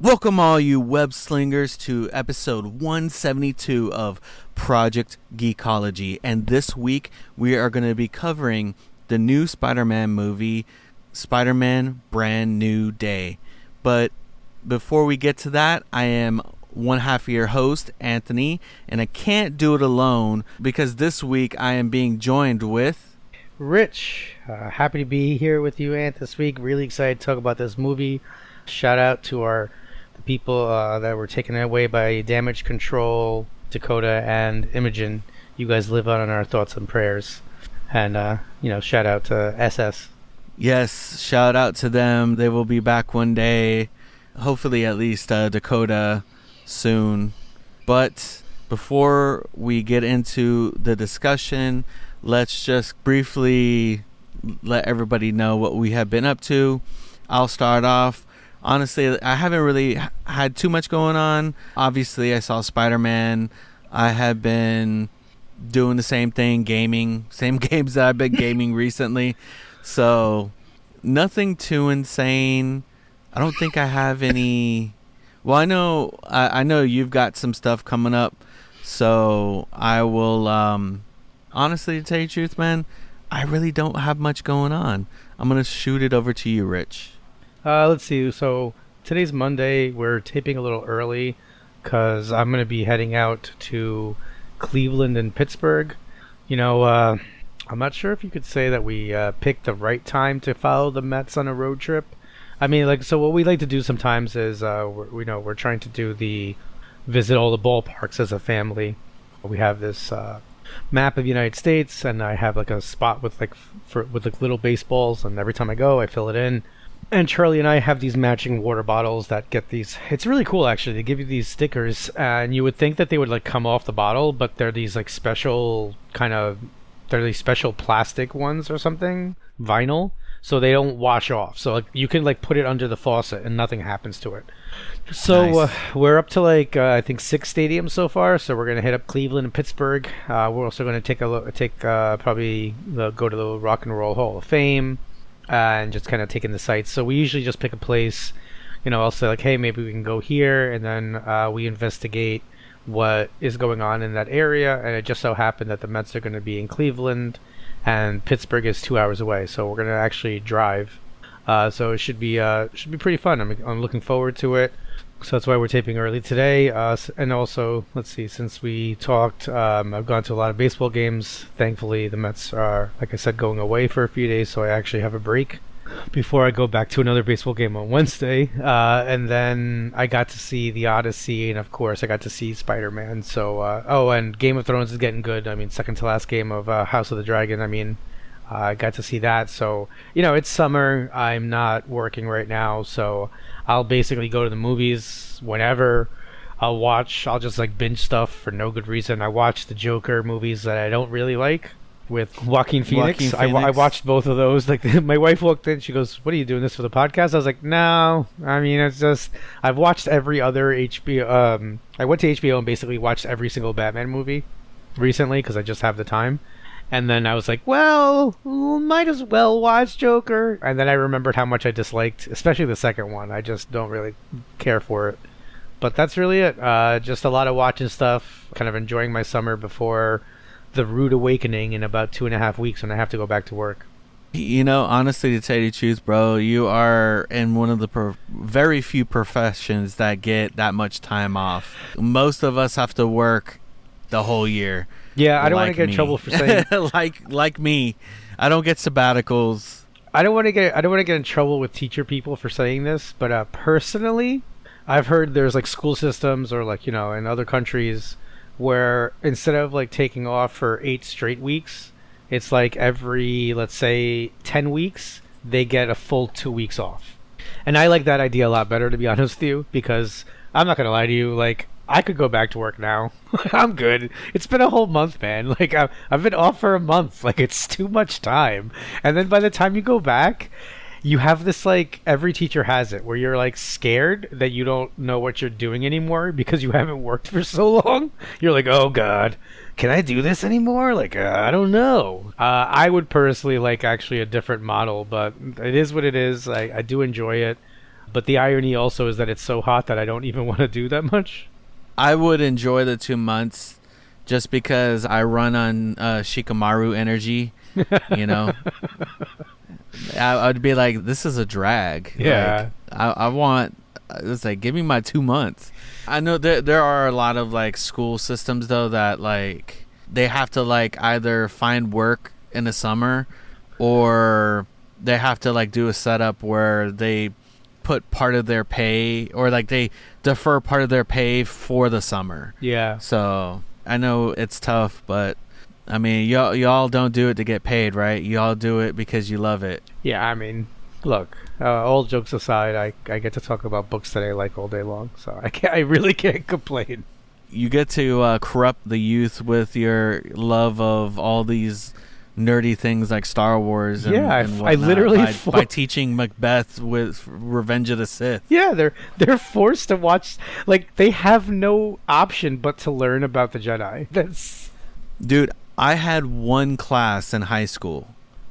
Welcome all you web slingers to episode 172 of Project Geekology, and this week we are going to be covering the new Spider-Man movie, Spider-Man Brand New Day. But before we get to that, I am one half of your host, Anthony, and I can't do it alone because this week I am being joined with Rich. Happy to be here with you, Ant, this week. Really excited to talk about this movie. Shout out to our people that were taken away by Damage Control, Dakota, and Imogen. You guys live on in our thoughts and prayers. And, shout out to SS. Yes, shout out to them. They will be back one day. Hopefully at least Dakota soon. But before we get into the discussion, let's just briefly let everybody know what we have been up to. I'll start off. Honestly, I haven't really had too much going on. Obviously, I saw Spider-Man. I have been doing the same thing, gaming. Same games that I've been gaming recently. So, nothing too insane. I don't think I have any... Well, I know you've got some stuff coming up. So, I will... honestly, to tell you the truth, man, I really don't have much going on. I'm going to shoot it over to you, Rich. Let's see. So today's Monday. We're taping a little early because I'm going to be heading out to Cleveland and Pittsburgh. I'm not sure if you could say that we picked the right time to follow the Mets on a road trip. I mean, so what we like to do sometimes is we're trying to visit all the ballparks as a family. We have this map of the United States, and I have like a spot with little baseballs, and every time I go, I fill it in. And Charlie and I have these matching water bottles that get these. It's really cool, actually. They give you these stickers, and you would think that they would like come off the bottle, but they're these like special plastic ones or something, vinyl, so they don't wash off. So like you can like put it under the faucet and nothing happens to it. So Nice. We're up to I think 6 stadiums so far. So we're gonna hit up Cleveland and Pittsburgh. We're also gonna probably go to the Rock and Roll Hall of Fame. And just kind of taking the sights. So we usually just pick a place, I'll say like, hey, maybe we can go here, and then we investigate what is going on in that area. And it just so happened that the Mets are going to be in Cleveland, and Pittsburgh is 2 hours away. So we're going to actually drive. So it should be pretty fun. I'm looking forward to it. So that's why we're taping early today. And also, let's see, since we talked, I've gone to a lot of baseball games. Thankfully, the Mets are, like I said, going away for a few days, so I actually have a break before I go back to another baseball game on Wednesday. And then I got to see The Odyssey, and of course, I got to see Spider-Man. So, and Game of Thrones is getting good. I mean, second to last game of House of the Dragon. I mean, I got to see that. So, it's summer. I'm not working right now, so I'll basically go to the movies whenever. I'll just like binge stuff for no good reason. I watched the Joker movies that I don't really like with Joaquin Phoenix. I watched both of those. Like my wife walked in, she goes, "What are you doing this for the podcast?" I was like, "No, I mean it's just I've watched every other HBO. I went to HBO and basically watched every single Batman movie recently because I just have the time." And then I was like, well, might as well watch Joker. And then I remembered how much I disliked, especially the second one. I just don't really care for it. But that's really it. Just a lot of watching stuff, kind of enjoying my summer before the rude awakening in about 2.5 weeks when I have to go back to work. Honestly, to tell you the truth, bro, you are in one of the very few professions that get that much time off. Most of us have to work the whole year. Yeah, I don't want to get in trouble for saying like me. I don't get sabbaticals. I don't want to get in trouble with teacher people for saying this, but personally, I've heard there's like school systems or like, in other countries where instead of like taking off for 8 straight weeks, it's like every, let's say, 10 weeks, they get a full 2 weeks off. And I like that idea a lot better, to be honest with you, because I'm not going to lie to you, like, I could go back to work now. I'm good. It's been a whole month, man. Like, I've been off for a month. Like, it's too much time. And then by the time you go back, you have this, like, every teacher has it, where you're, like, scared that you don't know what you're doing anymore because you haven't worked for so long. You're like, oh, God, can I do this anymore? Like, I don't know. I would personally like actually a different model, but it is what it is. I do enjoy it. But the irony also is that it's so hot that I don't even want to do that much. I would enjoy the 2 months just because I run on Shikamaru energy, you know. I'd be like, this is a drag. Yeah. Like, I want, it's like, give me my 2 months. I know there are a lot of like school systems though that like they have to like either find work in the summer or they have to like do a setup where they put part of their pay or like they defer part of their pay for the summer. Yeah. So I know it's tough, but I mean, y'all don't do it to get paid, right? Y'all do it because you love it. Yeah, I mean, look, all jokes aside, I get to talk about books that I like all day long, so I really can't complain. You get to corrupt the youth with your love of all these nerdy things like Star Wars and, yeah, and I literally by teaching Macbeth with Revenge of the Sith. Yeah, they're forced to watch, like, they have no option but to learn about the Jedi. That's... Dude, I had one class in high school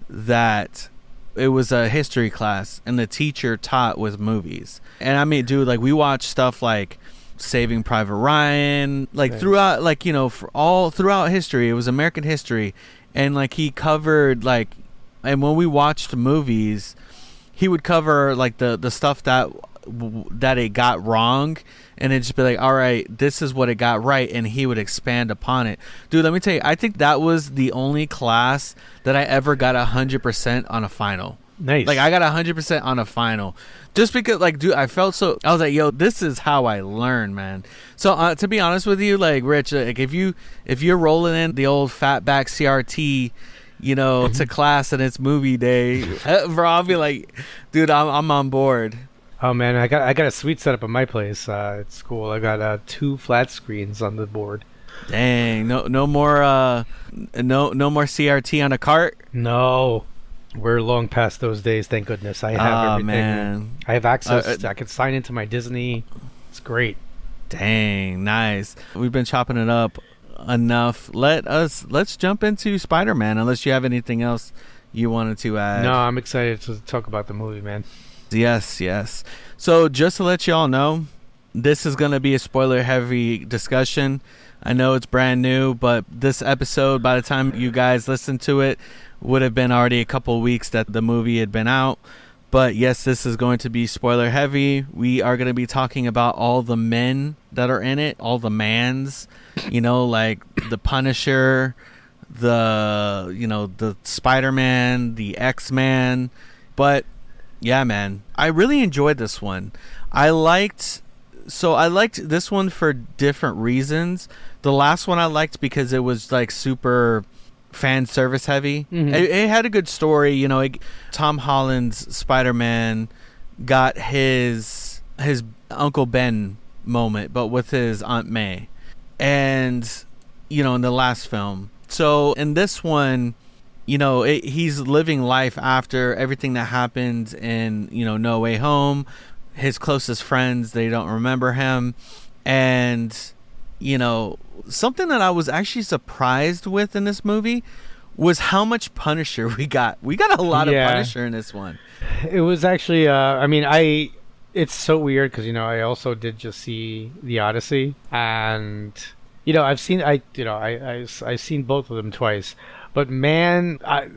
that it was a history class and the teacher taught with movies. And I mean, dude, like we watched stuff like Saving Private Ryan, like throughout, like, you know, for all throughout history, it was American history. And like he covered like, and when we watched movies, he would cover like the stuff that it got wrong, and it'd just be like, all right, this is what it got right, and he would expand upon it. Dude, let me tell you, I think that was the only class that I ever got 100% on a final. Nice. Like I got 100% on a final, just because, like, dude, I felt so. I was like, yo, this is how I learn, man. So to be honest with you, like, Rich, like if you're rolling in the old fatback CRT, you know, to class and it's movie day, bro, I'll be like, dude, I'm on board. Oh man, I got a sweet setup at my place. It's cool. I got 2 flat screens on the board. Dang, no more CRT on a cart. No, we're long past those days. Thank goodness. I have everything. Man, I have access. I can sign into my Disney. It's great. Dang, nice. We've been chopping it up enough. Let's jump into Spider-Man. Unless you have anything else you wanted to add. No, I'm excited to talk about the movie, man. Yes. So just to let y'all know, this is going to be a spoiler-heavy discussion. I know it's brand new, but this episode, by the time you guys listen to it, would have been already a couple weeks that the movie had been out. But yes, this is going to be spoiler-heavy. We are going to be talking about all the men that are in it, all the mans, you know, like the Punisher, the Spider-Man, the X-Man. But yeah, man, I really enjoyed this one. I liked this one for different reasons. The last one I liked because it was like super fan service heavy. Mm-hmm. It had a good story, you know. Tom Holland's Spider-Man got his Uncle Ben moment, but with his Aunt May, and you know, in the last film. So in this one, you know, he's living life after everything that happened in, you know, No Way Home. His closest friends, they don't remember him. And, you know, something that I was actually surprised with in this movie was how much Punisher we got. We got a lot of Punisher in this one. It was actually, it's so weird because, you know, I also did just see The Odyssey. And, you know, I've seen both of them twice. But man, I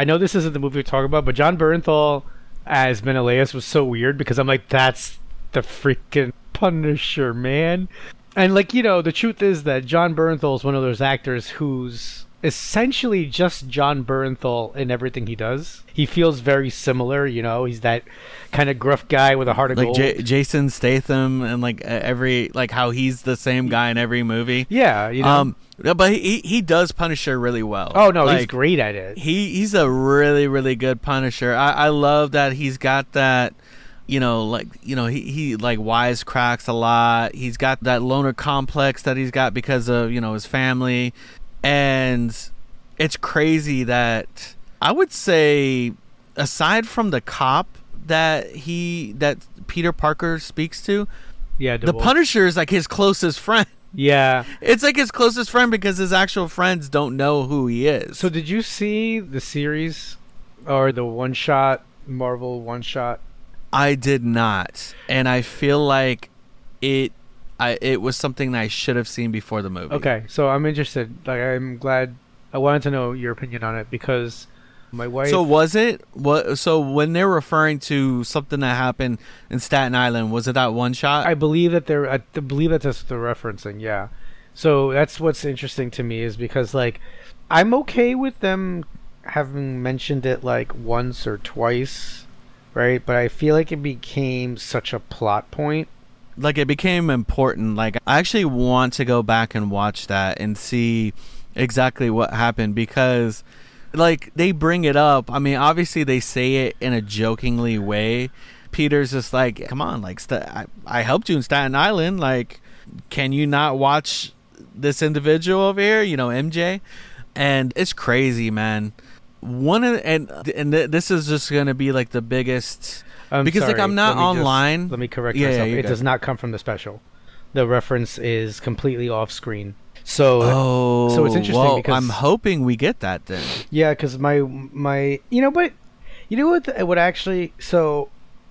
know this isn't the movie we're talking about, but John Bernthal as Menelaus was so weird because I'm like, that's the freaking Punisher, man. And like, you know, the truth is that John Bernthal is one of those actors who's essentially just John Bernthal in everything he does. He feels very similar, you know. He's that kind of gruff guy with a heart of gold. Like Jason Statham, and like how he's the same guy in every movie. Yeah, you know. But he does Punisher really well. Oh no, like, he's great at it. He's a really, really good Punisher. I love that he's got that, you know, like, you know, he like wisecracks a lot. He's got that loner complex that he's got because of, you know, his family. And it's crazy that I would say, aside from the cop that Peter Parker speaks to, the Punisher is like his closest friend. Yeah. It's like his closest friend because his actual friends don't know who he is. So did you see the series or the one-shot, Marvel one-shot I did not, and I feel like it was something that I should have seen before the movie. Okay, so I'm interested. Like, I'm glad. I wanted to know your opinion on it because my wife. So was it what? So when they're referring to something that happened in Staten Island, was it that one shot? I believe that I believe that's what they're referencing. Yeah. So that's what's interesting to me is because like I'm okay with them having mentioned it like once or twice, right? But I feel like it became such a plot point. Like it became important. Like I actually want to go back and watch that and see exactly what happened because like they bring it up. I mean, obviously they say it in a jokingly way. Peter's just like, come on, like I helped you in Staten Island. Like, can you not watch this individual over here? You know, MJ. And it's crazy, man. This is just gonna be like the biggest. Because sorry, like I'm not online. Let me correct myself. It does not come from the special. The reference is completely off screen. So so it's interesting because I'm hoping we get that then. Yeah, because my but you know what actually. So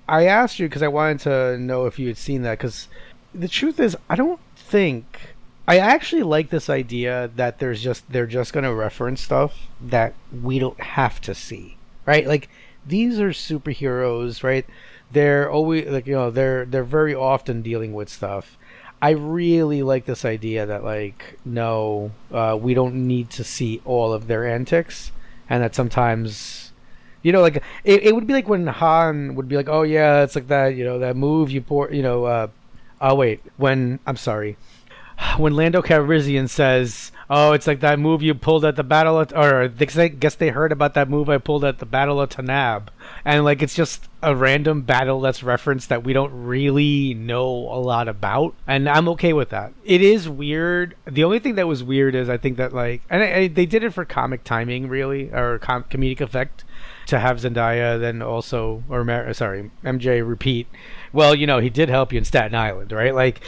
I asked you because I wanted to know if you had seen that because the truth is I don't think I actually like this idea that they're just going to reference stuff that we don't have to see, right? Like these are superheroes, right? They're always like they're very often dealing with stuff. I really like this idea that like no, we don't need to see all of their antics, and that sometimes, like it would be like when Han would be like, oh yeah, it's like that, that move you pour, when Lando Calrissian says, oh, it's like that move you pulled at the battle or I guess they heard about that move I pulled at the Battle of Tanab. And like it's just a random battle that's referenced that we don't really know a lot about. And I'm okay with that. It is weird. The only thing that was weird is I think that like, and they did it for comic timing really, or comedic effect, to have Zendaya then also, MJ repeat, well, he did help you in Staten Island, right? Like,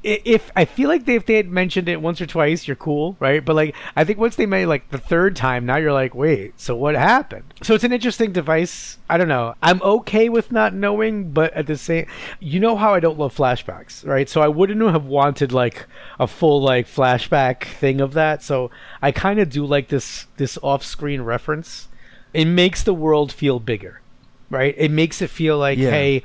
if I feel like if they had mentioned it once or twice, you're cool, right? But like I think once they made like the third time, now you're like, wait, so what happened? So it's an interesting device. I don't know. I'm okay with not knowing, but at the same, how I don't love flashbacks, right? So I wouldn't have wanted like a full like flashback thing of that. So I kind of do like this off-screen reference. It makes the world feel bigger, right? It makes it feel like, hey,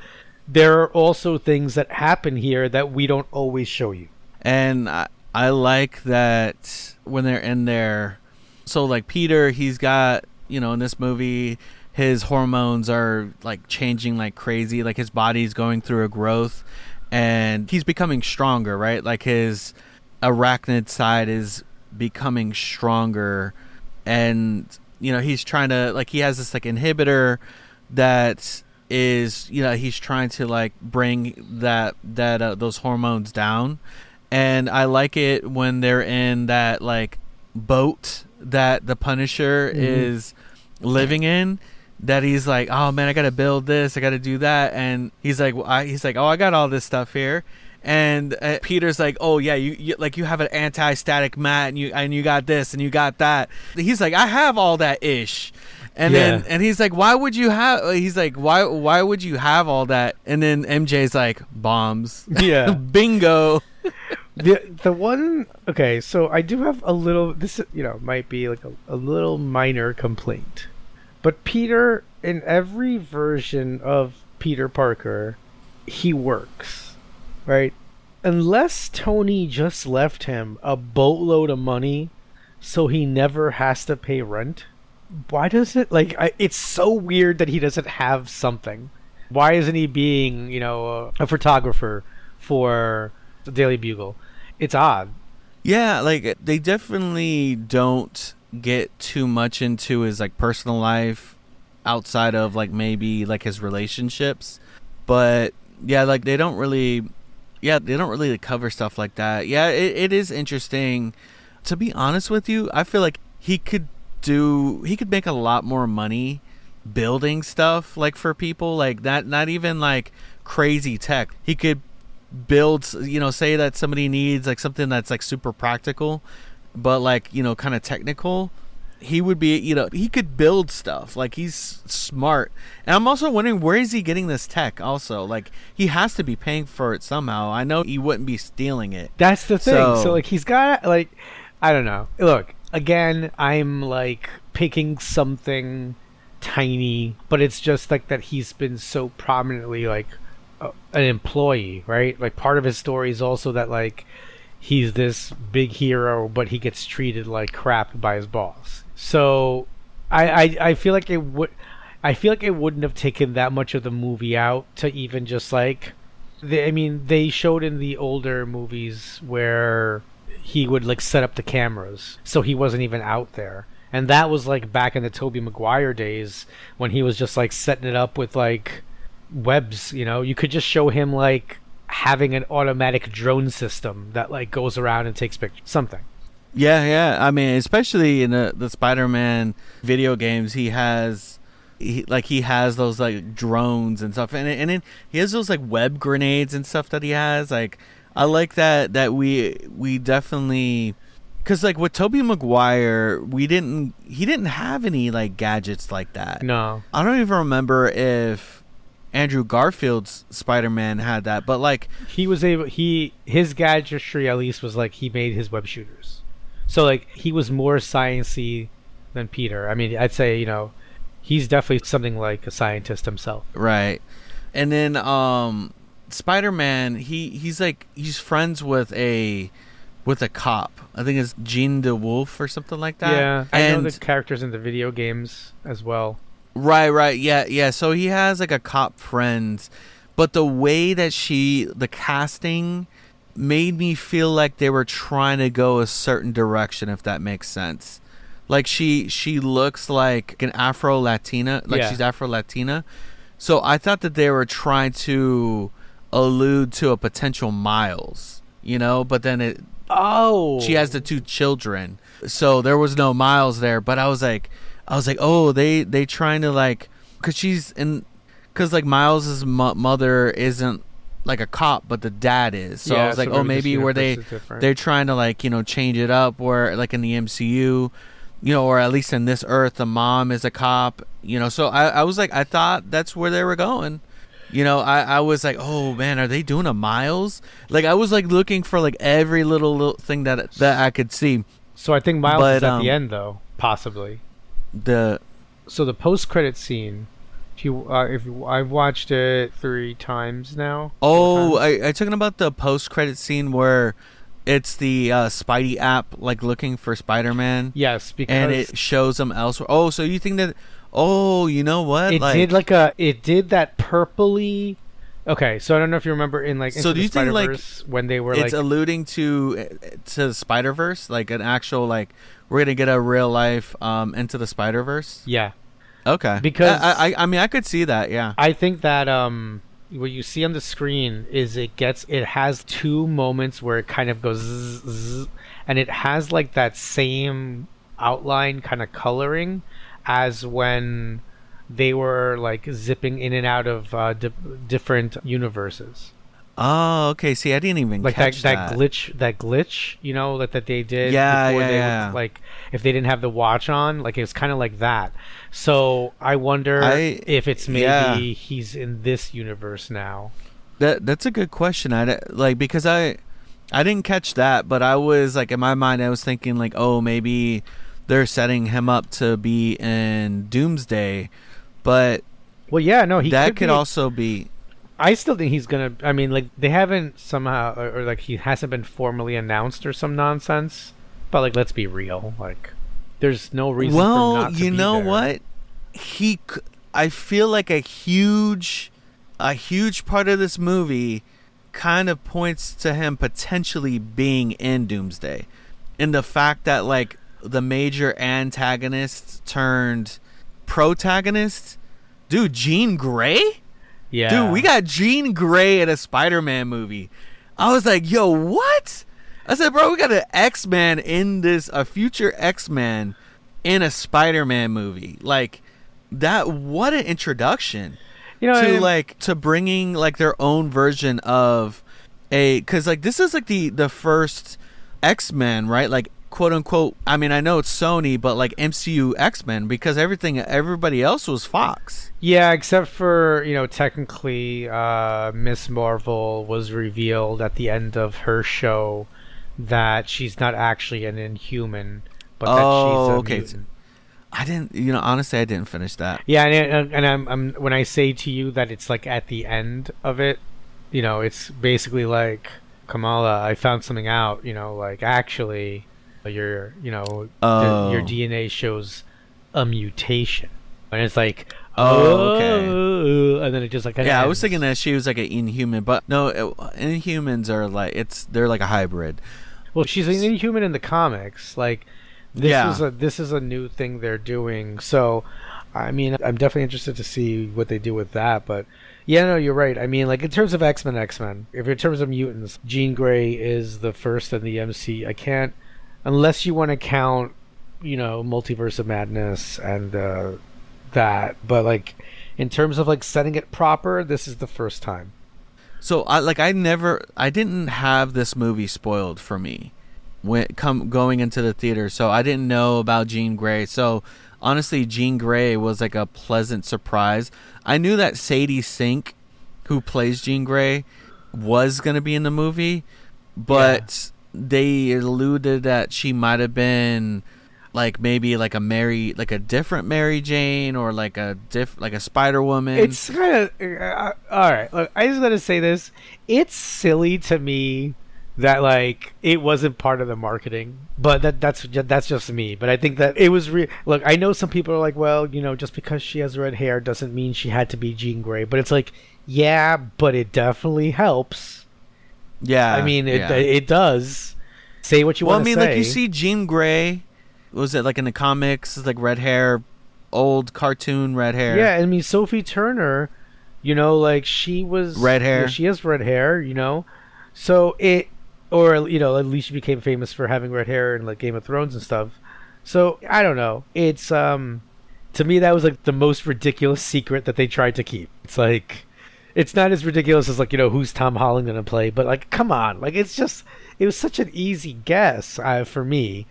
there are also things that happen here that we don't always show you. And I like that when they're in there. So like Peter, he's got, in this movie, his hormones are like changing like crazy. Like his body's going through a growth and he's becoming stronger, right? Like his arachnid side is becoming stronger. And, he's trying to, like, he has this like inhibitor that is he's trying to like bring those hormones down. And I like it when they're in that like boat that the Punisher is living in, that he's like, oh man, I gotta build this, I gotta do that, and he's like oh, I got all this stuff here. And Peter's like, oh yeah, you have an anti-static mat and you got this and you got that. He's like, I have all that ish. And then he's like, why would you have all that? And then MJ's like, bombs. Yeah. Bingo. The one, okay, so I do have a little, this might be like a little minor complaint, but Peter, in every version of Peter Parker, he works, right? Unless Tony just left him a boatload of money so he never has to pay rent. Why does it it's so weird that he doesn't have something. Why isn't he being a photographer for the Daily Bugle? It's odd. Yeah, like they definitely don't get too much into his like personal life outside of like maybe like his relationships, but yeah, like they don't really cover stuff like that. Yeah, it is interesting. To be honest with you, I feel like he could make a lot more money building stuff like for people like that, not even like crazy tech. He could build, say that somebody needs like something that's like super practical but like kind of technical, he would be, he could build stuff. Like, he's smart. And I'm also wondering, where is he getting this tech also? Like, he has to be paying for it somehow. I know he wouldn't be stealing it. That's the thing. So like, he's got, like, I don't know. Look, again, I'm like picking something tiny, but it's just like that he's been so prominently like an employee, right? Like, part of his story is also that like he's this big hero, but he gets treated like crap by his boss. So I feel like it wouldn't have taken that much of the movie out to even just like, they showed in the older movies where he would like set up the cameras, so he wasn't even out there. And that was like back in the Tobey Maguire days when he was just like setting it up with like webs, you could just show him like having an automatic drone system that like goes around and takes pictures, something. Yeah. I mean, especially in the Spider-Man video games, he has those like drones and stuff, and then he has those like web grenades and stuff that he has. Like, I like that we definitely, because like with Tobey Maguire, he didn't have any like gadgets like that. No, I don't even remember if Andrew Garfield's Spider-Man had that, but like his gadgetry at least was like he made his web shooters. So like he was more sciencey than Peter. I mean, I'd say, he's definitely something like a scientist himself. Right. And then Spider-Man, he's friends with a cop. I think it's Jean DeWolf or something like that. Yeah, I know the characters in the video games as well. Right. Yeah. So he has like a cop friend, but the way that the casting made me feel like they were trying to go a certain direction, if that makes sense. Like, she looks like an Afro-Latina, like she's Afro-Latina. So I thought that they were trying to allude to a potential Miles, but then she has the two children. So there was no Miles there, but I was like, oh, they trying to like, because like Miles's mother isn't like a cop, but the dad is. So I was like, oh, maybe where they're trying to like, change it up, where like in the MCU, or at least in this Earth, the mom is a cop, So I was like, I thought that's where they were going. I was like, oh man, are they doing a Miles? Like, I was like looking for like every little thing that I could see. So I think Miles is at the end, though, possibly. So the post-credit scene, if I've watched it 3 times now. Oh, are you talking about the post-credit scene where it's the Spidey app like looking for Spider-Man? Yes, because and it shows them elsewhere. Oh, so you think that? Oh, you know what? It did that purpley. Okay, so I don't know if you remember in like Into the Spider-Verse when they were it's alluding to Spider-Verse, like an actual like we're gonna get a real life Into the Spider-Verse. Yeah. Okay. Because I mean I could see that. Yeah. I think that what you see on the screen is it has 2 moments where it kind of goes zzz, zzz, and it has like that same outline kind of coloring as when they were like zipping in and out of different universes. Oh, okay. See, I didn't even like catch that glitch, that they did. Yeah, before yeah. Would, like, if they didn't have the watch on, like it was kind of like that. So I wonder if it's maybe he's in this universe now. That's a good question. Because I didn't catch that, but I was like in my mind I was thinking like, oh, maybe they're setting him up to be in Doomsday, but that could also be. I still think he's gonna. I mean, like they haven't somehow, or like he hasn't been formally announced or some nonsense. But like, let's be real. Like, there's no reason. For him not to you be know there. what? I feel like a huge part of this movie kind of points to him potentially being in Doomsday, in the fact that like the major antagonist turned protagonist, dude, Jean Grey. Yeah. Dude, we got Jean Grey in a Spider-Man movie. I was like, yo, what? I said, bro, we got an X-Man a future X-Man in a Spider-Man movie. Like, what an introduction. To bringing, like, their own version of because, like, this is, like, the first X-Men, right? Like, quote unquote, I mean, I know it's Sony, but like MCU X-Men, because everybody else was Fox. Yeah, except for, technically, Miss Marvel was revealed at the end of her show that she's not actually an Inhuman, but that she's a mutant. I didn't, honestly, I didn't finish that. Yeah, and I'm when I say to you that it's like at the end of it, it's basically like, Kamala, I found something out, like actually your DNA shows a mutation. And it's like, okay. And then it just like I was thinking that she was like an Inhuman, but no, Inhumans are like, they're like a hybrid. Well, she's an Inhuman in the comics. Like, this is a new thing they're doing. So, I mean, I'm definitely interested to see what they do with that. But yeah, no, you're right. I mean, like in terms of X-Men, if in terms of mutants, Jean Grey is the first in the MC. I can't, unless you want to count, Multiverse of Madness and that. But like, in terms of like setting it proper, this is the first time. So I didn't have this movie spoiled for me going into the theater, so I didn't know about Jean Grey. So honestly, Jean Grey was like a pleasant surprise. I knew that Sadie Sink, who plays Jean Grey, was going to be in the movie, but they alluded that she might have been like maybe like a different Mary Jane, or like a Spider-Woman. It's kind of all right. Look, I just gotta say this. It's silly to me that like it wasn't part of the marketing, but that's just me. But I think that it was look, I know some people are like, well, just because she has red hair doesn't mean she had to be Jean Grey. But it's like, yeah, but it definitely helps. Yeah, I mean, it does. Say what you want to say. Well, I mean, like you see Jean Grey. Was it like in the comics? It's like red hair, old cartoon red hair. Yeah, I mean Sophie Turner, like she was red hair. She has red hair, So it, or at least she became famous for having red hair in like Game of Thrones and stuff. So I don't know. It's to me that was like the most ridiculous secret that they tried to keep. It's like, it's not as ridiculous as like who's Tom Holland gonna play, but like come on, like it was such an easy guess for me.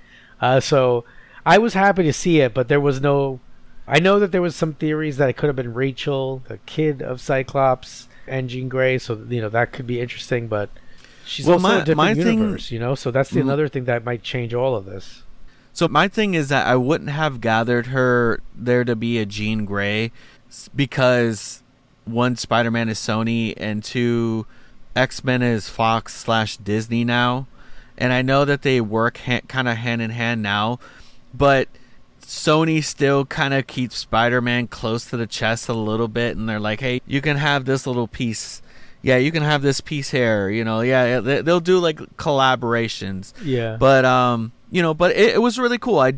So I was happy to see it, but there was no. I know that there was some theories that it could have been Rachel, the kid of Cyclops, and Jean Grey. So that could be interesting, but she's also a different universe, So that's another thing that might change all of this. So my thing is that I wouldn't have gathered her there to be a Jean Grey, because one, Spider-Man is Sony, and two, X-Men is Fox/Disney now. And I know that they work kind of hand in hand now, but Sony still kind of keeps Spider-Man close to the chest a little bit, and they're like, hey, you can have this little piece. Yeah, you can have this piece here, Yeah, they'll do like collaborations. Yeah. But but it was really cool. I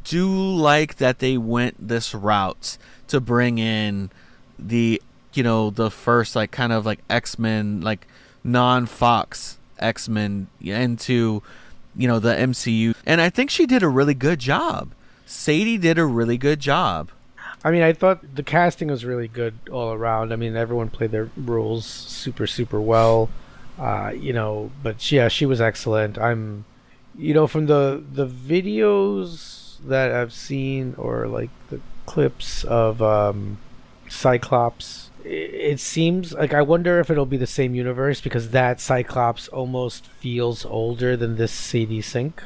do like that they went this route to bring in the the first like kind of like X-Men, like non-Fox X-Men into the MCU, and I think she did a really good job. Sadie did a really good job. I mean, I thought the casting was really good all around. I mean, everyone played their roles super well. But yeah, she was excellent. I'm from the videos that I've seen, or like the clips of Cyclops, it seems like, I wonder if it'll be the same universe, because that Cyclops almost feels older than this Sadie Sink.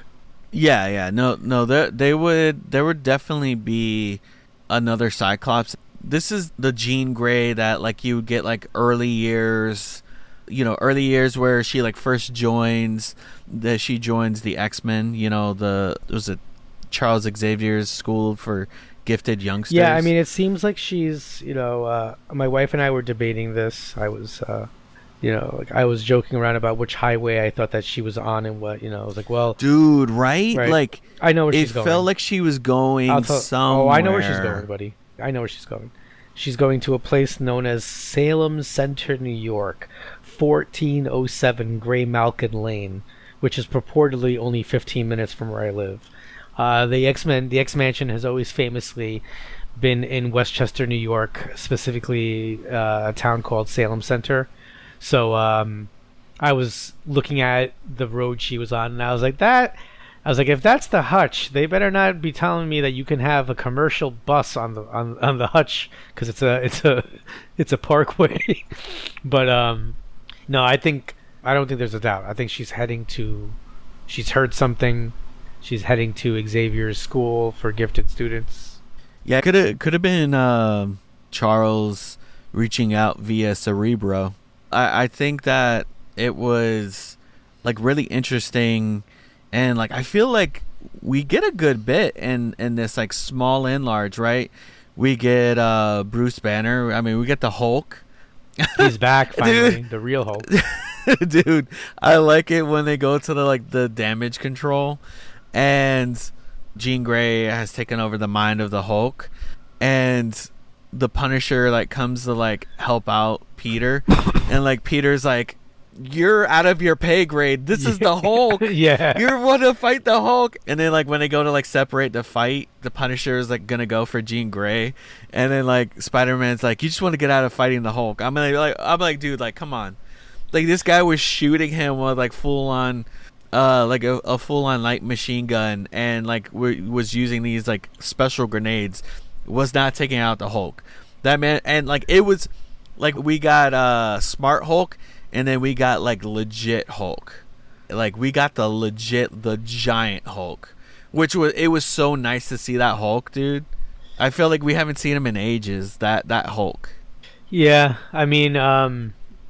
Yeah. No, there would definitely be another Cyclops. This is the Jean Grey that like you get like early years where she like first joins the X-Men, was it Charles Xavier's School for Gifted Youngsters. Yeah, I mean, it seems like she's, my wife and I were debating this. I was, like I was joking around about which highway I thought that she was on, and what, I was like, well, dude, right? Like, I know where she's going. It felt like she was going somewhere. Oh, I know where she's going, buddy. I know where she's going. She's going to a place known as Salem Center, New York, 1407 Gray Malkin Lane, which is purportedly only 15 minutes from where I live. The X-Mansion has always famously been in Westchester, New York, specifically a town called Salem Center. So I was looking at the road she was on, and I was like, that I was like, if that's the hutch, they better not be telling me that you can have a commercial bus on the hutch, because it's a parkway. But no, I don't think there's a doubt. I think she's heard something. She's heading to Xavier's school for gifted students. Yeah, could have been Charles reaching out via Cerebro. I think that it was like really interesting, and like I feel like we get a good bit in this like small and large, right? We get Bruce Banner. I mean, we get the Hulk. He's back finally, the real Hulk. Dude, I like it when they go to the damage control, and Jean Grey has taken over the mind of the Hulk, and the Punisher like comes to like help out Peter, and like Peter's like, you're out of your pay grade. This is the Hulk. Yeah. You want to fight the Hulk. And then like when they go to like separate the fight, the Punisher is like gonna go for Jean Grey, and then like Spider-Man's like, you just want to get out of fighting the Hulk. I'm like, dude, like come on. Like this guy was shooting him with like full on like a full on light machine gun, and like was using these like special grenades, was not taking out the Hulk. That man, and like it was like we got Smart Hulk, and then we got like legit Hulk. Like we got the giant Hulk, which was so nice to see that Hulk, dude. I feel like we haven't seen him in ages. That Hulk. Yeah, I mean,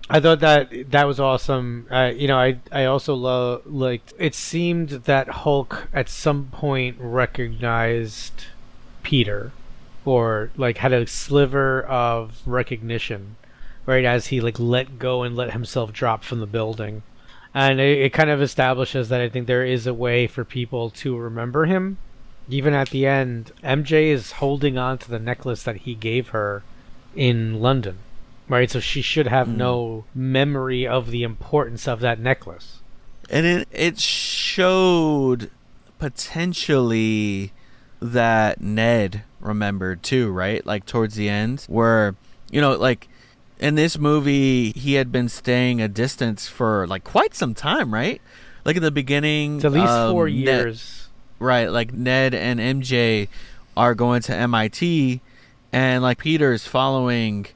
I thought that was awesome. I also liked. It seemed that Hulk at some point recognized Peter, or like had a sliver of recognition, right, as he like let go and let himself drop from the building. And it kind of establishes that I think there is a way for people to remember him. Even at the end, MJ is holding on to the necklace that he gave her in London, right? So she should have no memory of the importance of that necklace. And it showed potentially that Ned remembered too, right? Like towards the end, where, you know, like in this movie, he had been staying a distance for like quite some time, right? Like in the beginning, it's at least 4 years, right? Like Ned and MJ are going to MIT, and like Peter's following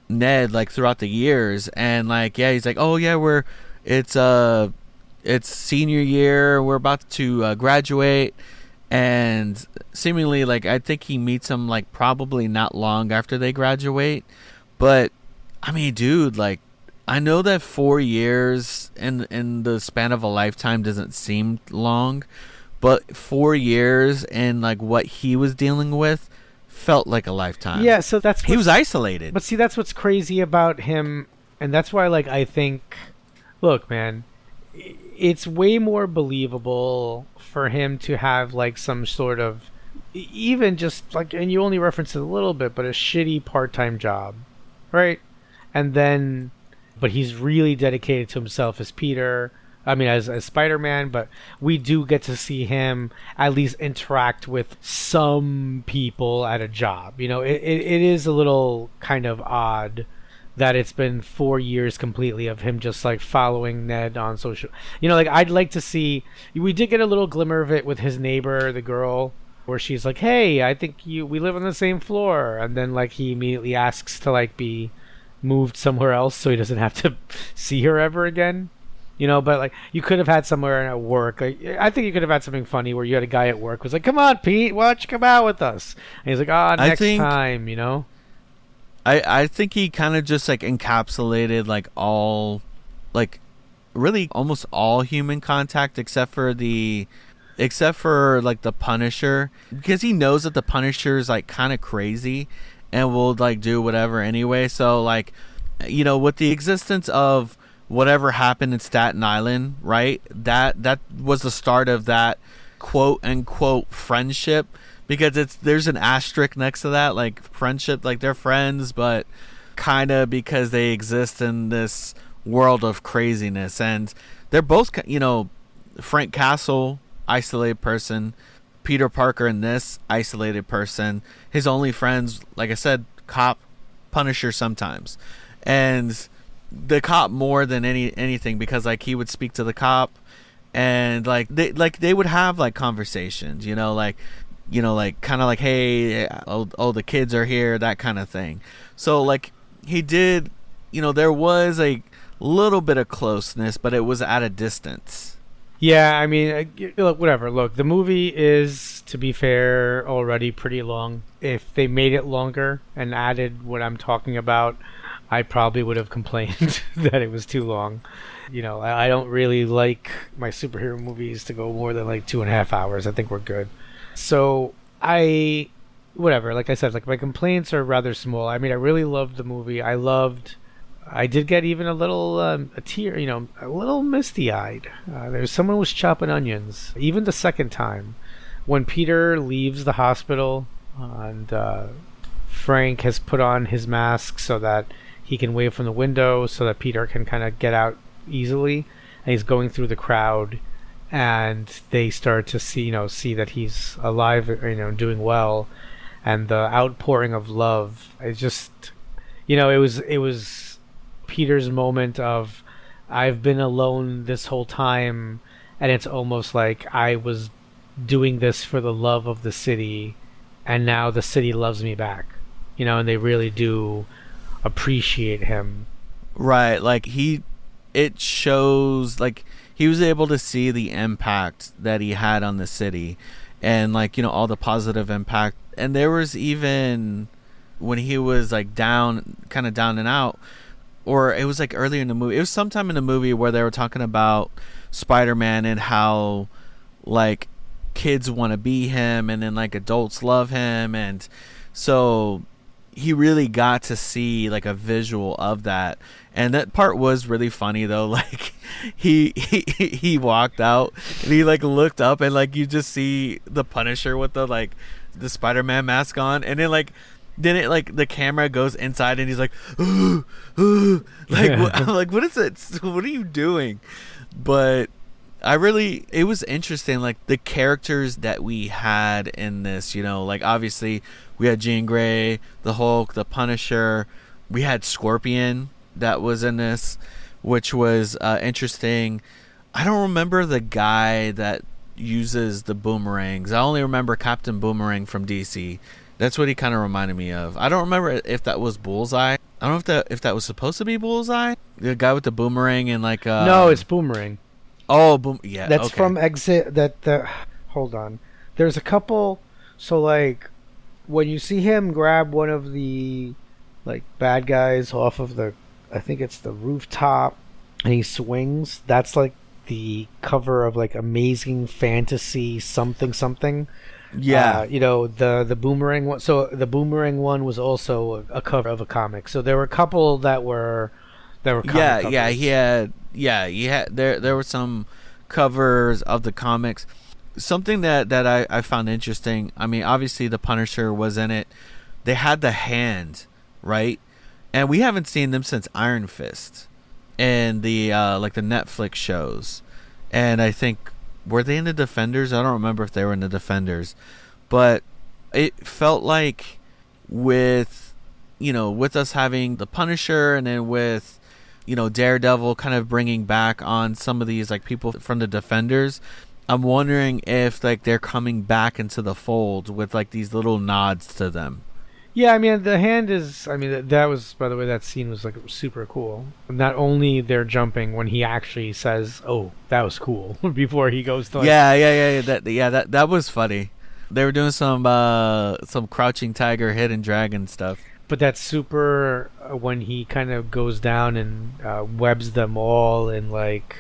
Ned like throughout the years, and like he's like, oh yeah, it's senior year, we're about to graduate, and seemingly like I think he meets him like probably not long after they graduate. But I mean, dude, like I know that 4 years in the span of a lifetime doesn't seem long, but 4 years and like what he was dealing with felt like a lifetime. Yeah, so he was isolated. But see, that's what's crazy about him, and that's why like I think, look, man, it's way more believable for him to have like some sort of, even just like, and you only referenced it a little bit, but a shitty part-time job, right? And then, but he's really dedicated to himself as Peter. I mean, as Spider-Man, but we do get to see him at least interact with some people at a job. You know, it is a little kind of odd that it's been 4 years completely of him just like following Ned on social. You know, like I'd like to see. We did get a little glimmer of it with his neighbor, the girl, where she's like, "Hey, I think we live on the same floor," and then like he immediately asks to like be moved somewhere else so he doesn't have to see her ever again. You know, but like you could have had somewhere at work. Like I think you could have had something funny where you had a guy at work who was like, "Come on, Pete, why don't you come out with us?" And he's like, next time, you know. I think he kind of just like encapsulated like all, like really almost all human contact except for like the Punisher, because he knows that the Punisher is like kind of crazy and will like do whatever anyway. So like, you know, with the existence of whatever happened in Staten Island, right? That was the start of that quote unquote friendship, because there's an asterisk next to that, like friendship, like they're friends, but kind of because they exist in this world of craziness. And they're both, you know, Frank Castle, isolated person, Peter Parker in this, isolated person. His only friends, like I said, cop, Punisher sometimes, and the cop more than anything, because like he would speak to the cop and they would have like conversations, like kind of like, hey, oh, the kids are here, that kind of thing. So like he did, there was a little bit of closeness, but it was at a distance. Yeah, I mean, look, whatever. Look, the movie is, to be fair, already pretty long. If they made it longer and added what I'm talking about, I probably would have complained that it was too long. I don't really like my superhero movies to go more than like 2.5 hours. I think we're good. So whatever, like I said, like my complaints are rather small. I mean, I really loved the movie. I did get even a little a tear, a little misty-eyed. There's someone was chopping onions. Even the second time, when Peter leaves the hospital and Frank has put on his mask so that he can wave from the window, so that Peter can kind of get out easily, and he's going through the crowd, and they start to see that he's alive, doing well, and the outpouring of love. It's just, it was Peter's moment of, I've been alone this whole time, and it's almost like I was doing this for the love of the city, and now the city loves me back, and they really do appreciate him. Right, like it shows, like he was able to see the impact that he had on the city, and like all the positive impact. And there was even when he was like kind of down and out, or it was like earlier in the movie, it was sometime in the movie where they were talking about Spider-Man and how like kids want to be him, and then like adults love him, and so he really got to see like a visual of that. And that part was really funny though. Like he walked out and he like looked up, and like you just see the Punisher with the Spider-Man mask on, and then it like the camera goes inside and he's like, ooh, ooh. Like I'm like, what is it? What are you doing? But it was interesting, like the characters that we had in this, like obviously we had Jean Grey, the Hulk, the Punisher, we had Scorpion that was in this, which was interesting. I don't remember the guy that uses the boomerangs. I only remember Captain Boomerang from DC. That's what he kind of reminded me of. I don't remember if that was Bullseye. I don't know if that was supposed to be Bullseye, the guy with the boomerang and like. No, it's Boomerang. Oh, yeah. That's okay. from Exit. Hold on. There's a couple. So like, when you see him grab one of the like bad guys off of I think it's the rooftop, and he swings. That's like the cover of like Amazing Fantasy something. Yeah, the Boomerang one. So the Boomerang one was also a cover of a comic. So there were a couple that were comic covers. He had there were some covers of the comics. Something that I found interesting. I mean, obviously the Punisher was in it. They had the Hand, right? And we haven't seen them since Iron Fist and the like the Netflix shows. And I think, were they in the Defenders? I don't remember if they were in the Defenders, but it felt like with us having the Punisher, and then with Daredevil kind of bringing back on some of these like people from the Defenders, I'm wondering if like they're coming back into the fold with like these little nods to them. Yeah, I mean, the Hand is. I mean, that was, by the way, that scene was like super cool. Not only they're jumping when he actually says, "Oh, that was cool," before he goes to. Like, yeah. That was funny. They were doing some Crouching Tiger, Hidden Dragon stuff. But that's super when he kind of goes down and webs them all in like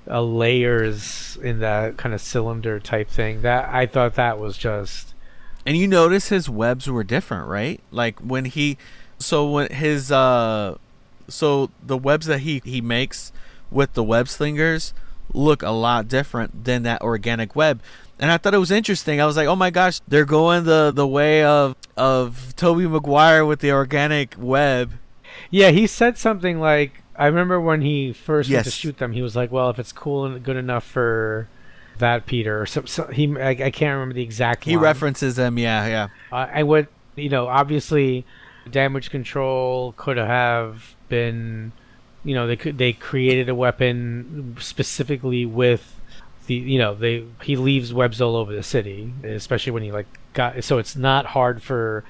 layers in that kind of cylinder type thing. That I thought that was just. And you notice his webs were different, right? Like when the webs that he makes with the web slingers look a lot different than that organic web. And I thought it was interesting. I was like, oh my gosh, they're going the way of Tobey Maguire with the organic web. Yeah, he said something like, I remember when he first went to shoot them, he was like, well, if it's cool and good enough for that Peter, or so I can't remember the exact line. He references them, yeah. And what, obviously Damage Control could have been, they created a weapon specifically with he leaves webs all over the city, especially when he so it's not hard for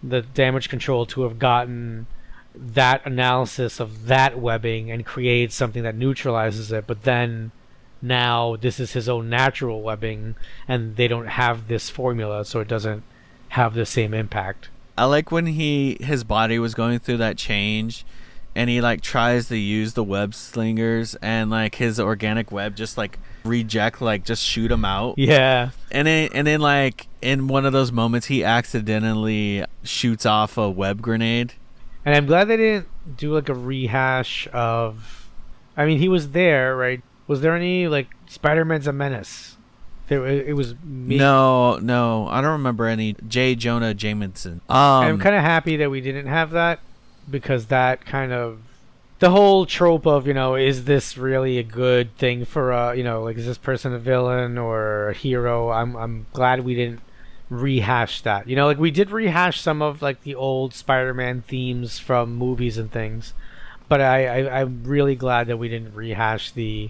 the damage control to have gotten that analysis of that webbing and create something that neutralizes it, but then now this is his own natural webbing and they don't have this formula, so it doesn't have the same impact. I like when his body was going through that change and he like tries to use the web slingers and like his organic web just like reject, like just shoot him out. Yeah. And then like in one of those moments he accidentally shoots off a web grenade. And I'm glad they didn't do like a rehash of, I mean, he was there, right? Was there any like Spider-Man's a menace? It was No, I don't remember any. J. Jonah Jameson. I'm kind of happy that we didn't have that, because that kind of, the whole trope of, is this really a good thing for like, is this person a villain or a hero? I'm glad we didn't rehash that. Like we did rehash some of like the old Spider-Man themes from movies and things, but I'm really glad that we didn't rehash the,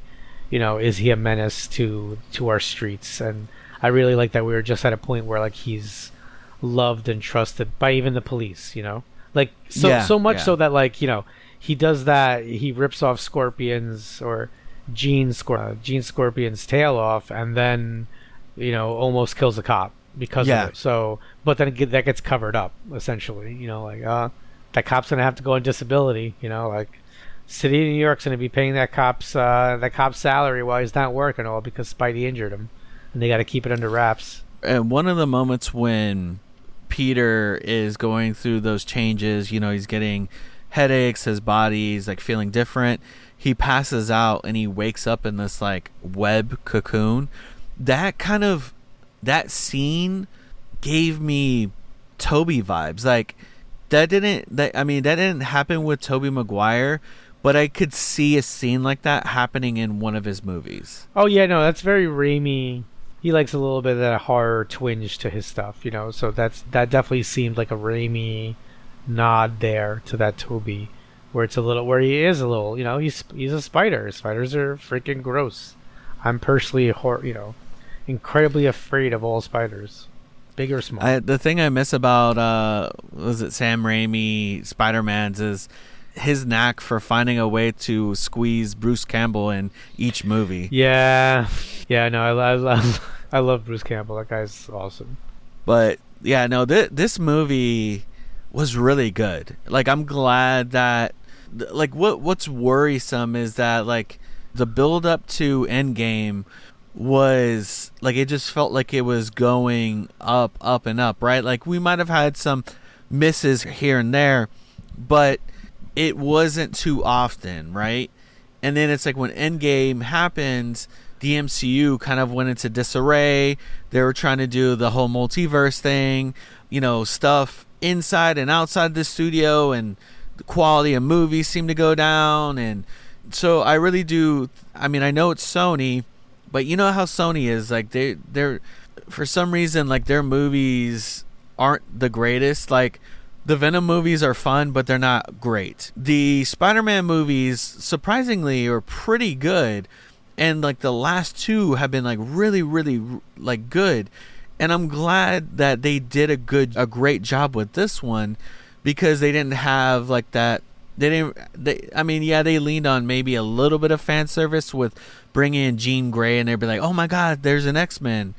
is he a menace to our streets? And I really like that we were just at a point where like he's loved and trusted by even the police, like so much so that like, he does that, he rips off Scorpion's or Gene Scorpion's tail off, and then almost kills a cop because of it. So but then that gets covered up essentially, like that cop's gonna have to go on disability, like City of New York's going to be paying that cop's salary while he's not working, all because Spidey injured him, and they got to keep it under wraps. And one of the moments when Peter is going through those changes, he's getting headaches, his body's like feeling different. He passes out and he wakes up in this like web cocoon. That scene gave me Tobey vibes. Like that didn't happen with Tobey Maguire. But I could see a scene like that happening in one of his movies. Oh, yeah, no, that's very Raimi. He likes a little bit of that horror twinge to his stuff, so that definitely seemed like a Raimi nod there to that Tobey, where he is a little, he's a spider. Spiders are freaking gross. I'm personally, incredibly afraid of all spiders, big or small. The thing I miss about, Sam Raimi Spider-Man's is his knack for finding a way to squeeze Bruce Campbell in each movie. Yeah, no, I love Bruce Campbell. That guy's awesome. But yeah, no, this movie was really good. Like, I'm glad that, like, what's worrisome is that like the build up to Endgame was like, it just felt like it was going up and up, right? Like we might have had some misses here and there, but it wasn't too often, right? And then it's like when Endgame happened, the MCU kind of went into disarray. They were trying to do the whole multiverse thing, stuff inside and outside the studio, and the quality of movies seemed to go down. And so I really do, I know it's Sony, but you know how Sony is, like they're for some reason, like their movies aren't the greatest. Like the Venom movies are fun, but they're not great. The Spider-Man movies, surprisingly, are pretty good. And like the last two have been like really, really like good. And I'm glad that they did a great job with this one, because they didn't have like that. They leaned on maybe a little bit of fan service with bringing in Jean Grey, and they'd be like, oh my God, there's an X-Men,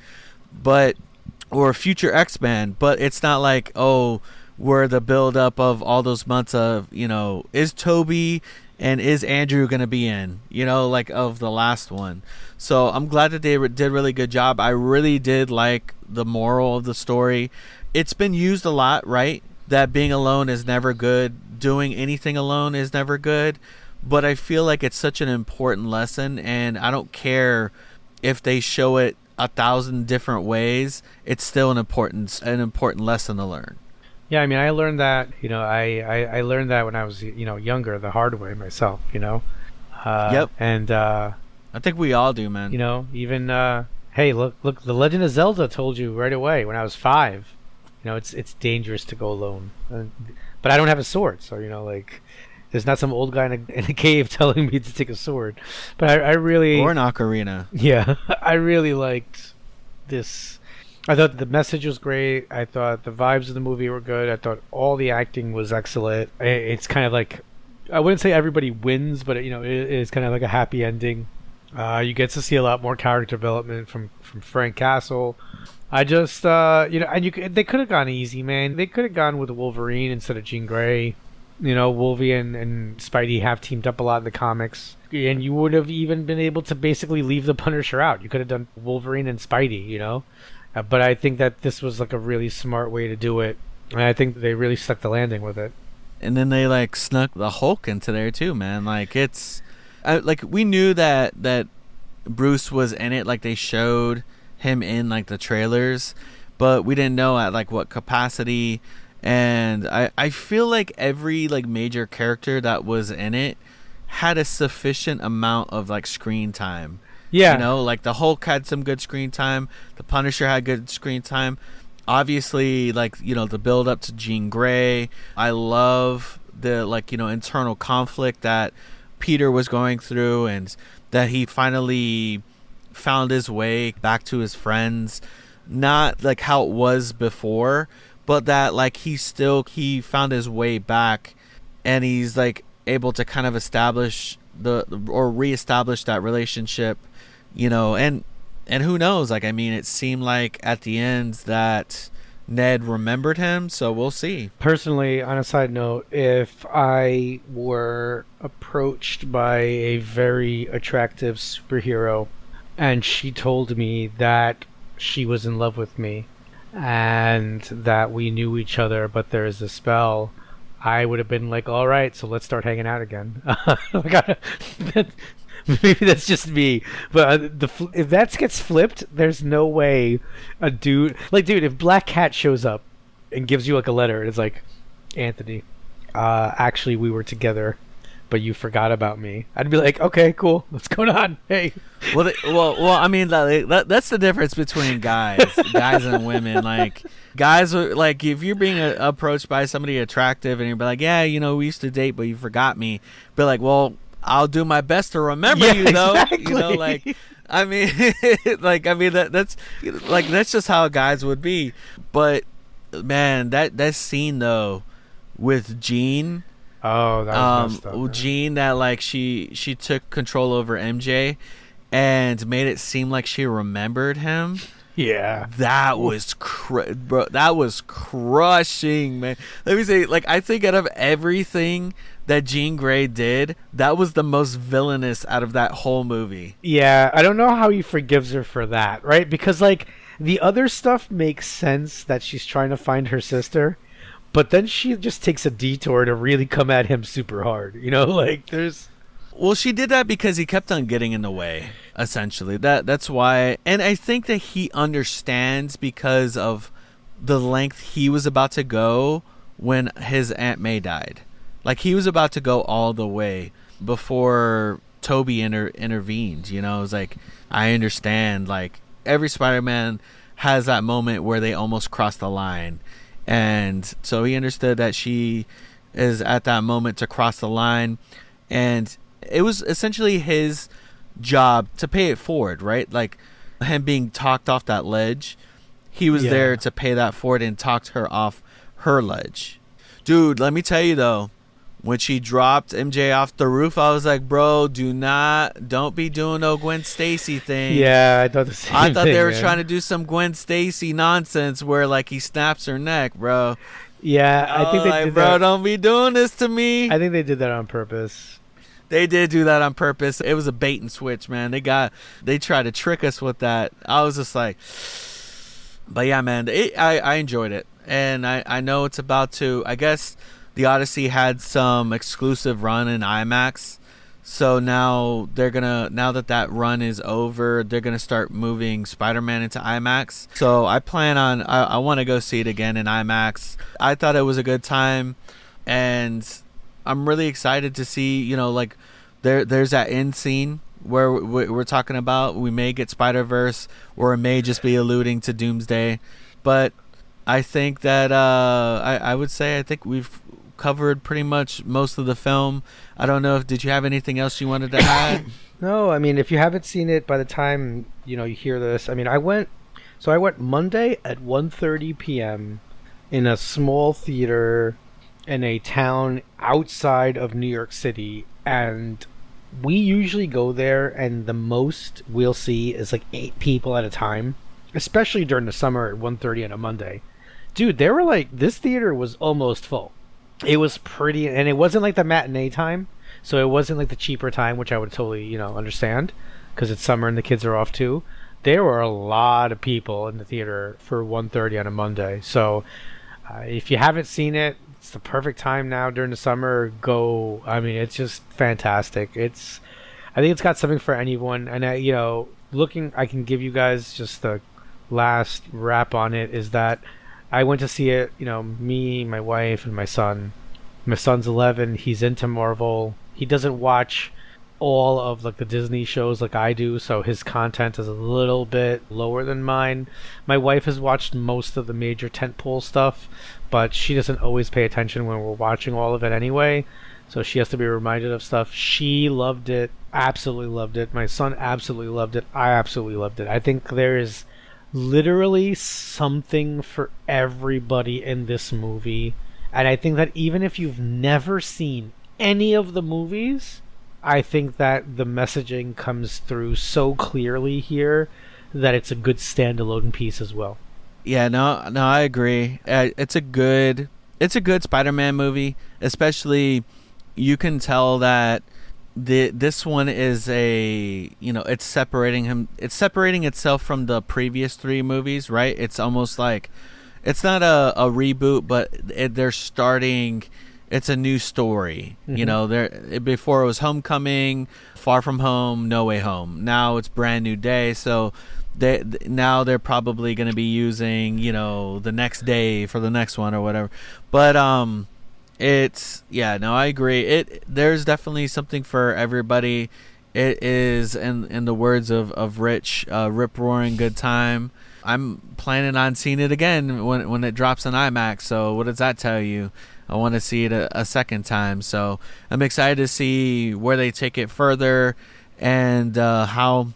or a future X-Men. But it's not like, where the build up of all those months of, is Toby and is Andrew going to be in, like of the last one. So I'm glad that they did a really good job. I really did like the moral of the story. It's been used a lot, right? That being alone is never good. Doing anything alone is never good. But I feel like it's such an important lesson, and I don't care if they show it 1,000 different ways. It's still an important lesson to learn. Yeah, I learned that, I learned that when I was, younger, the hard way myself, Yep. And, I think we all do, man. Even, hey, look, The Legend of Zelda told you right away when I was 5, it's dangerous to go alone. But I don't have a sword, so, There's not some old guy in a cave telling me to take a sword. But I really... Or an ocarina. Yeah, I really liked this. I thought the message was great. I thought the vibes of the movie were good. I thought all the acting was excellent. It's kind of like, I wouldn't say everybody wins, but it is kind of like a happy ending. You get to see a lot more character development from Frank Castle. I just, and they could have gone easy, man. They could have gone with Wolverine instead of Jean Grey. Wolverine and Spidey have teamed up a lot in the comics. And you would have even been able to basically leave the Punisher out. You could have done Wolverine and Spidey, But I think that this was like a really smart way to do it. And I think they really stuck the landing with it. And then they like snuck the Hulk into there too, man. Like we knew that Bruce was in it. Like they showed him in like the trailers, but we didn't know at like what capacity. And I feel like every like major character that was in it had a sufficient amount of like screen time. Yeah. Like the Hulk had some good screen time. The Punisher had good screen time. Obviously, like, the build up to Jean Grey. I love the internal conflict that Peter was going through, and that he finally found his way back to his friends. Not like how it was before, but that like he found his way back, and he's like able to kind of establish reestablish that relationship, and who knows, like, I mean, it seemed like at the end that Ned remembered him, so we'll see. Personally, on a side note, if I were approached by a very attractive superhero and she told me that she was in love with me and that we knew each other but there is a spell, I would have been like, all right, so let's start hanging out again. Maybe that's just me, but if that gets flipped, there's no way a dude... Like, dude, if Black Cat shows up and gives you like a letter, and it's like, Anthony, actually we were together, but you forgot about me, I'd be like, okay, cool, what's going on? Hey. Well, I mean, that's the difference between guys and women. Like, guys are like, if you're being approached by somebody attractive and you're like, yeah, we used to date, but you forgot me, be like, well, I'll do my best to remember you, though. Exactly. That's just how guys would be. But man, that scene though with Jean. Oh, that was messed up, Jean, that like she took control over MJ and made it seem like she remembered him. Yeah, that was bro. That was crushing, man. Let me say, like, I think out of everything that Jean Grey did, that was the most villainous out of that whole movie. Yeah, I don't know how he forgives her for that, right? Because like the other stuff makes sense that she's trying to find her sister, but then she just takes a detour to really come at him super hard. Like there's... Well, she did that because he kept on getting in the way, essentially. That's why. And I think that he understands because of the length he was about to go when his Aunt May died. Like, he was about to go all the way before Toby intervened. It was like, I understand. Like, every Spider-Man has that moment where they almost cross the line. And so he understood that she is at that moment to cross the line. And it was essentially his job to pay it forward, right? Like, him being talked off that ledge, he was there to pay that forward and talked her off her ledge. Dude, let me tell you though, when she dropped MJ off the roof, I was like, bro, don't be doing no Gwen Stacy thing. Yeah, I thought the same I thought thing, they were man. trying to do some Gwen Stacy nonsense where like he snaps her neck, bro. Yeah, I think they did bro, that. don't be doing this to me. I think they did that on purpose. They did do that on purpose. It was a bait and switch, man. They tried to trick us with that. I was just like, but yeah, man, I enjoyed it. And I know it's about to, I guess the Odyssey had some exclusive run in IMAX. So now now that run is over, they're going to start moving Spider-Man into IMAX. So I plan on, I want to go see it again in IMAX. I thought it was a good time. And I'm really excited to see, like there's that end scene where we're talking about. We may get Spider-Verse, or it may just be alluding to Doomsday. But I think that I would say I think we've covered pretty much most of the film. I don't know if did you have anything else you wanted to add? No, I mean, if you haven't seen it by the time you hear this, I mean, I went Monday at 1:30 p.m. in a small theater in a town outside of New York City, and we usually go there, and the most we'll see is like 8 people at a time, especially during the summer at 1:30 on a Monday. Dude, they were like, this theater was almost full. It was pretty, and it wasn't like the matinee time, so it wasn't like the cheaper time, which I would totally, understand, because it's summer and the kids are off too. There were a lot of people in the theater for 1:30 on a Monday. So if you haven't seen it, it's the perfect time now during the summer. Go. I mean, it's just fantastic. I think it's got something for anyone. And I can give you guys just the last wrap on it is that I went to see it, me, my wife, and my son. My son's 11. He's into Marvel. He doesn't watch all of like the Disney shows like I do, so his content is a little bit lower than mine. My wife has watched most of the major tentpole stuff, but she doesn't always pay attention when we're watching all of it anyway, so she has to be reminded of stuff. She loved it, absolutely loved it. My son absolutely loved it. I absolutely loved it. I think there is literally something for everybody in this movie, and I think that even if you've never seen any of the movies, I think that the messaging comes through so clearly here that it's a good standalone piece as well. Yeah, no, I agree. It's a good Spider-Man movie. Especially, you can tell that this one is it's separating itself from the previous 3 movies, right? It's almost like it's not a reboot, but they're starting. It's a new story. Mm-hmm. Before it was Homecoming, Far From Home, No Way Home. Now it's Brand New Day. So they're probably going to be using the next day for the next one or whatever. But I agree. There's definitely something for everybody. It is, in the words of Rich, rip-roaring good time. I'm planning on seeing it again when it drops on IMAX. So what does that tell you? I want to see it a second time. So I'm excited to see where they take it further and how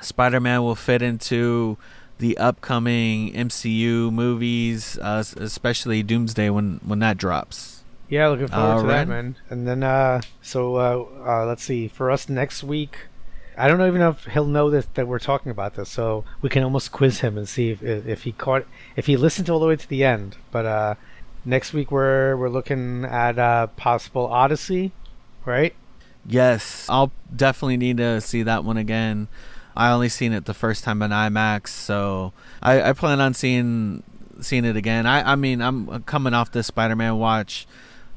Spider-Man will fit into the upcoming MCU movies, especially Doomsday when that drops. Yeah, looking forward to that, man. And then, let's see. For us next week, I don't even know if he'll know that we're talking about this, so we can almost quiz him and see if he listened all the way to the end. But next week we're looking at possible Odyssey, right? Yes, I'll definitely need to see that one again. I only seen it the first time on IMAX, so I plan on seeing it again. I mean, I'm coming off this Spider-Man watch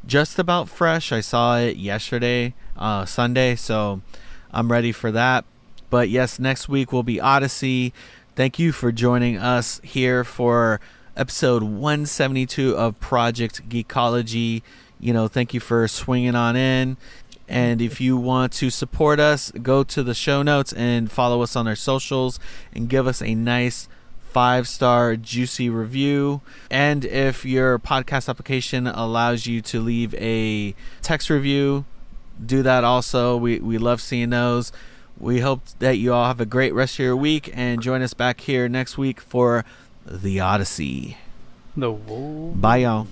just about fresh. I saw it yesterday, Sunday, so I'm ready for that. But yes, next week will be Odyssey. Thank you for joining us here for episode 172 of Project Geekology. Thank you for swinging on in. And if you want to support us, go to the show notes and follow us on our socials and give us a nice 5-star juicy review. And if your podcast application allows you to leave a text review, do that also. We love seeing those. We hope that you all have a great rest of your week and join us back here next week for The Odyssey. No. Bye, y'all.